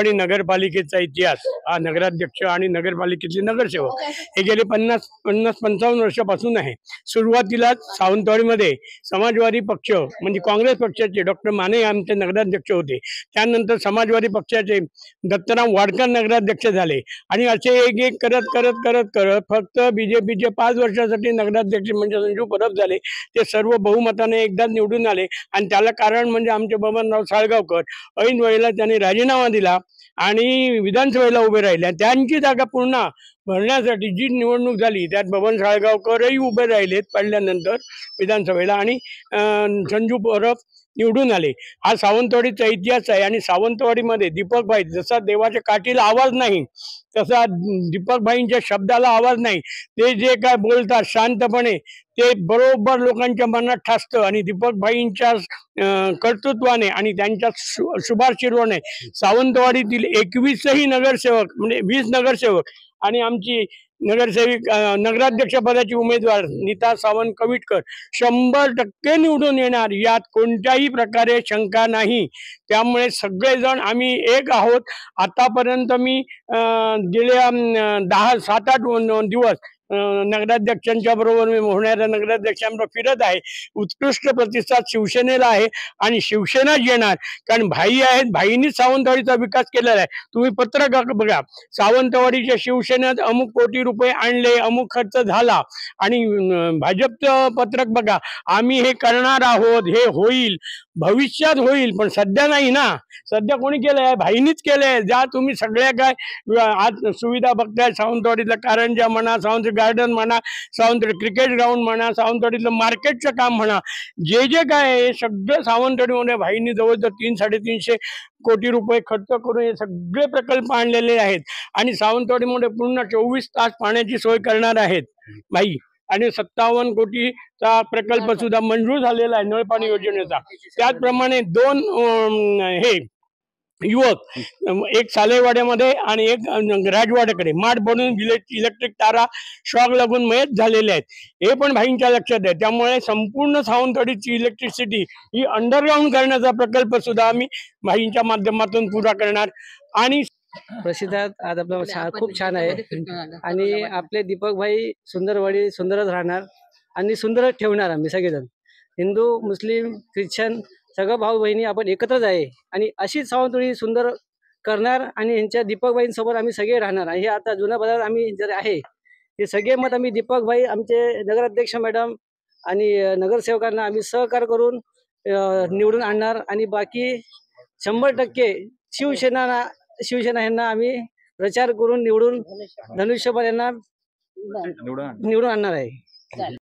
आणि नगरपालिकेचा इतिहास हा नगराध्यक्ष आणि नगरपालिकेतले नगरसेवक हे गेले 50-55 वर्षापासून आहे। सुरुवातीला सावंतवाडीमध्ये समाजवादी पक्ष म्हणजे काँग्रेस पक्षाचे डॉक्टर माने आमचे नगराध्यक्ष होते। त्यानंतर समाजवादी पक्षाचे दत्तराम वाडकर नगराध्यक्ष झाले आणि असे एक करत करत करत करत फक्त बीजेपीचे 5 वर्षासाठी नगराध्यक्ष म्हणजे संजू परब झाले। ते सर्व बहुमताने एकदा निवडून आले आणि त्याला कारण म्हणजे आमचे बबनराव साळगावकर ऐन वेळेला त्यांनी राजीनामा दिला आणि विधानसभेला उभे राहिले। त्यांची जागा पुन्हा भरण्यासाठी जी निवडणूक झाली त्यात बबन साळगावकरही उभे राहिलेत पडल्यानंतर विधानसभेला आणि संजू परब निवडून आले। हा सावंतवाडीचा इतिहास आहे आणि सावंतवाडीमध्ये दीपकभाई जसा देवाच्या काठीला आवाज नाही तसा दीपकभाईंच्या शब्दाला आवाज नाही। ते जे काय बोलतात शांतपणे ते बरोबर लोकांच्या मनात ठासतं आणि दीपकभाईंच्या कर्तृत्वाने आणि त्यांच्या शुभाशीर्वाने सावंतवाडीतील 21ही नगरसेवक म्हणजे 20 नगरसेवक आणि आमची नगरसेविक नगराध्यक्ष पदाची उमेदवार नीता सावंत कविटकर 100% निवडून येणार यात कोणत्याही प्रकारे शंका नाही। त्यामुळे सगळेजण आम्ही एक आहोत। आतापर्यंत मी गेल्या 7-8 दिवस नगराध्यक्षांच्या बरोबर मी होणाऱ्या नगराध्यक्षांबरोबर फिरत आहे। उत्कृष्ट प्रतिसाद शिवसेनेला आहे आणि शिवसेना येणार कारण भाई आहेत। भाईंनीच सावंतवाडीचा विकास केलेला आहे। तुम्ही पत्रक बघा सावंतवाडीच्या शिवसेनेत अमुक कोटी रुपये आणले अमुक खर्च झाला आणि भाजपचं पत्रक बघा आम्ही हे करणार आहोत हे होईल भविष्यात होईल पण सध्या नाही ना। सध्या कोणी केलंय भाईंनीच केलंय। ज्या तुम्ही सगळ्या काय आज सुविधा बघताय सावंतवाडीतलं कारंजा म्हणा सावंत गार्डन म्हणा सावंतवाडी क्रिकेट ग्राउंड म्हणा सावंतवाडीतलं मार्केटचं काम म्हणा जे जे काय आहे सगळं सावंतवाडीमध्ये भाईंनी जवळजवळ 300-350 कोटी रुपये खर्च करून हे सगळे प्रकल्प आणलेले आहेत आणि सावंतवाडीमध्ये पूर्ण 24 तास पाण्याची सोय करणार आहेत भाई आणि 57 कोटीचा प्रकल्प सुद्धा मंजूर झालेला आहे नळपाणी योजनेचा। त्याचप्रमाणे 2 हे युवक एक सालेवाड्यामध्ये आणि एक राजवाड्याकडे माठ बनून इलेक्ट्रिक तारा शॉक लागून मयत झालेले आहेत हे पण भाईंच्या लक्षात आहे। त्यामुळे संपूर्ण सावंतवाडीची इलेक्ट्रिसिटी ही अंडरग्राऊंड करण्याचा प्रकल्प सुद्धा आम्ही भाईंच्या माध्यमातून पुरा करणार आणि प्रसिद्धात आज आपला खूप छान आहे आणि आपले दीपकभाई सुंदरवाडी सुंदरच राहणार आणि सुंदरच ठेवणार। आम्ही सगळेजण हिंदू मुस्लिम ख्रिश्चन सगळं भाऊ बहिणी आपण एकत्रच आहे आणि अशीच सावंतवाडी सुंदर करणार आणि यांच्या दीपकभाईंसोबत आम्ही सगळे राहणार। हे आता जुन्या बाजार आम्ही जर आहे हे सगळे मत आम्ही दीपकभाई आमचे नगराध्यक्ष मॅडम आणि नगरसेवकांना आम्ही सहकार करून निवडून आणणार आणि बाकी 100% शिवसेना यांना आम्ही प्रचार करून निवडून धनुष्यबाण यांना निवडून आणणार आहे।